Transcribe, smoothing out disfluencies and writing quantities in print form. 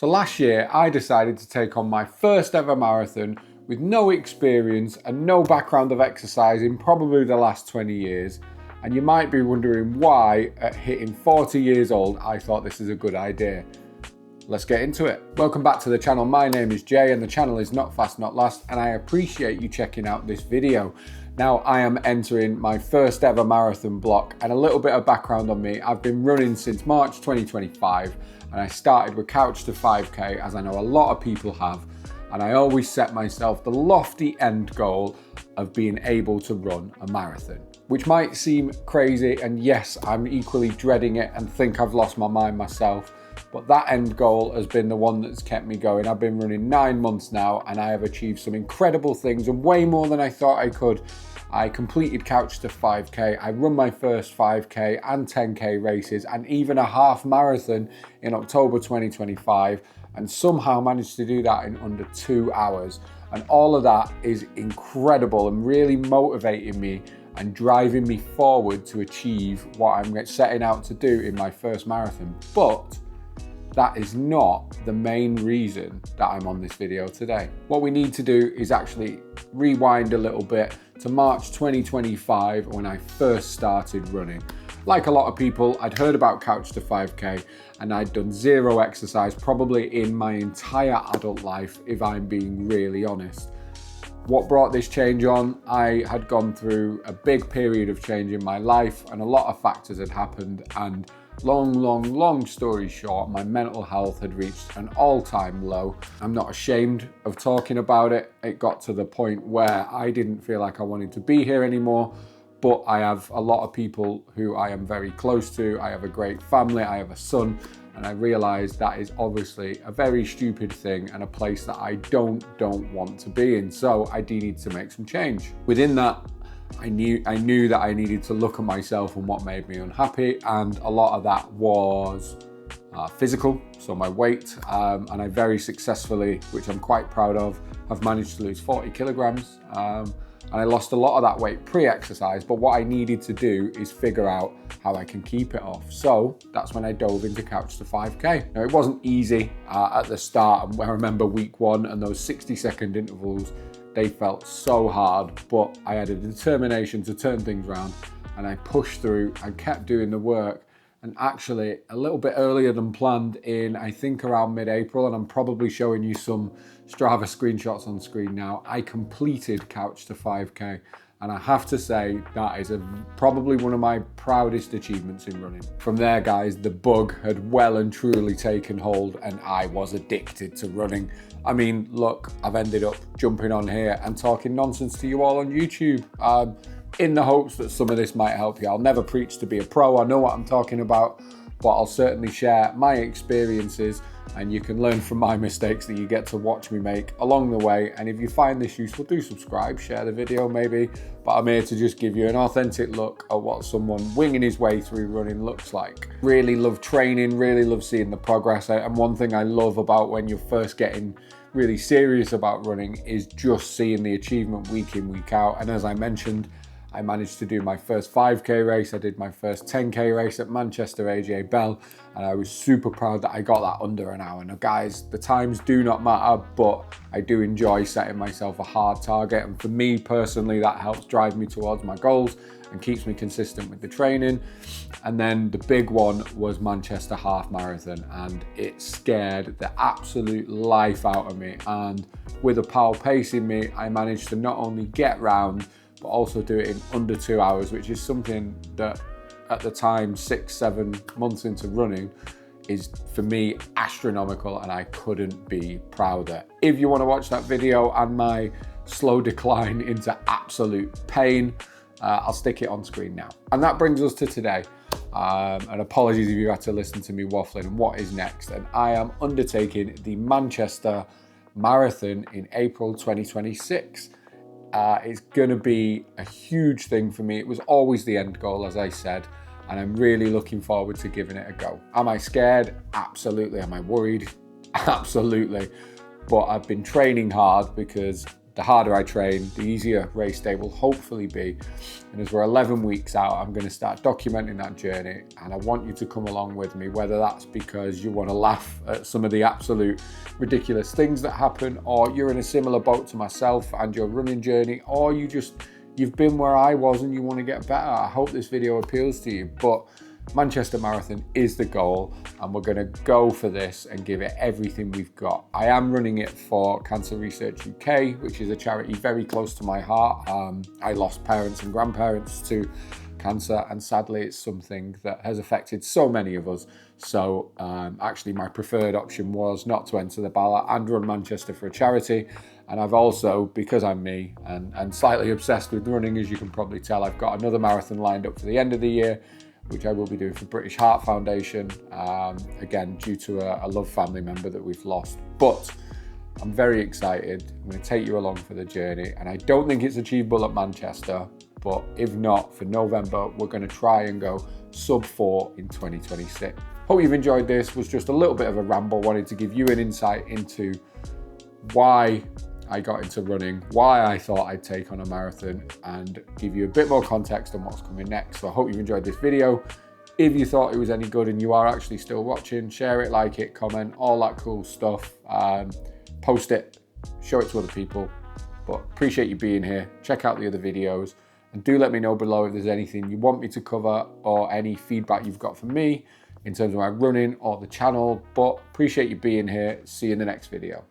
So last year, I decided to take on my first ever marathon with no experience and no background of exercise in probably the last 20 years. And you might be wondering why, at hitting 40 years old, I thought this is a good idea. Let's get into it. Welcome back to the channel. My name is Jay and the channel is Not Fast, Not Last, and I appreciate you checking out this video. Now, I am entering my first ever marathon block, and a little bit of background on me. I've been running since March 2025, and I started with Couch to 5K, as I know a lot of people have, and I always set myself the lofty end goal of being able to run a marathon, which might seem crazy, and yes, I'm equally dreading it and think I've lost my mind myself. But that end goal has been the one that's kept me going. I've been running 9 months now and I have achieved some incredible things and way more than I thought I could. I completed Couch to 5K. I run my first 5K and 10K races and even a half marathon in October 2025, and somehow managed to do that in under 2 hours. And all of that is incredible and really motivating me and driving me forward to achieve what I'm setting out to do in my first marathon. But that is not the main reason that I'm on this video today. What we need to do is actually rewind a little bit to March 2025 when I first started running. Like a lot of people, I'd heard about Couch to 5K and I'd done zero exercise probably in my entire adult life, if I'm being really honest. What brought this change on? I had gone through a big period of change in my life and a lot of factors had happened, and long story short, my mental health had reached an all-time low. I'm not ashamed of talking about it. It got to the point where I didn't feel like I wanted to be here anymore, but I have a lot of people who I am very close to. I have a great family, I have a son, and I realized that is obviously a very stupid thing and a place that I don't want to be in. So I needed to make some change. Within that, I knew that I needed to look at myself and what made me unhappy, and a lot of that was physical, so my weight, and I very successfully, which I'm quite proud of, have managed to lose 40 kilograms, and I lost a lot of that weight pre-exercise, but what I needed to do is figure out how I can keep it off. So that's when I dove into Couch to 5K. Now, it wasn't easy at the start, and I remember week one and those 60-second intervals, they felt so hard, but I had a determination to turn things around and I pushed through and kept doing the work. And actually a little bit earlier than planned, in I think around mid-April, and I'm probably showing you some Strava screenshots on screen now, I completed Couch to 5K. And I have to say that is probably one of my proudest achievements in running. From there, guys, the bug had well and truly taken hold and I was addicted to running. I mean, look, I've ended up jumping on here and talking nonsense to you all on YouTube in the hopes that some of this might help you. I'll never preach to be a pro, I know what I'm talking about, but I'll certainly share my experiences, and you can learn from my mistakes that you get to watch me make along the way. And if you find this useful, do subscribe, share the video maybe, but I'm here to just give you an authentic look at what someone winging his way through running looks like. Really love training, really love seeing the progress, and one thing I love about when you're first getting really serious about running is just seeing the achievement week in, week out. And as I mentioned, I managed to do my first 5K race. I did my first 10K race at Manchester AJ Bell, and I was super proud that I got that under an hour. Now guys, the times do not matter, but I do enjoy setting myself a hard target. And for me personally, that helps drive me towards my goals and keeps me consistent with the training. And then the big one was Manchester Half Marathon, and it scared the absolute life out of me. And with a pal pacing me, I managed to not only get round, but also do it in under 2 hours, which is something that at the time, 6-7 months into running, is for me astronomical, and I couldn't be prouder. If you want to watch that video and my slow decline into absolute pain, I'll stick it on screen now. And that brings us to today. And apologies if you had to listen to me waffling and what is next. And I am undertaking the Manchester Marathon in April 2026. It's gonna be a huge thing for me. It was always the end goal, as I said, and I'm really looking forward to giving it a go. Am I scared? Absolutely. Am I worried? Absolutely. But I've been training hard because the harder I train, the easier race day will hopefully be. And as we're 11 weeks out, I'm going to start documenting that journey, and I want you to come along with me, whether that's because you want to laugh at some of the absolute ridiculous things that happen, or you're in a similar boat to myself and your running journey, or you've been where I was and you want to get better. I hope this video appeals to you. But Manchester Marathon is the goal, and we're going to go for this and give it everything we've got. I am running it for Cancer Research UK, which is a charity very close to my heart. I lost parents and grandparents to cancer, and sadly it's something that has affected so many of us. So actually my preferred option was not to enter the ballot and run Manchester for a charity. And I've also, because I'm me and slightly obsessed with running, as you can probably tell, I've got another marathon lined up for the end of the year, which I will be doing for British Heart Foundation, again, due to a loved family member that we've lost. But I'm very excited. I'm going to take you along for the journey, and I don't think it's achievable at Manchester, but if not, for November, we're going to try and go sub 4 in 2026. Hope you've enjoyed this. It was just a little bit of a ramble. Wanted to give you an insight into why I got into running, why I thought I'd take on a marathon, and give you a bit more context on what's coming next. So I hope you've enjoyed this video. If you thought it was any good and you are actually still watching, share it, like it, comment, all that cool stuff. Post it, show it to other people. But appreciate you being here. Check out the other videos, and do let me know below if there's anything you want me to cover or any feedback you've got for me in terms of my running or the channel. But appreciate you being here. See you in the next video.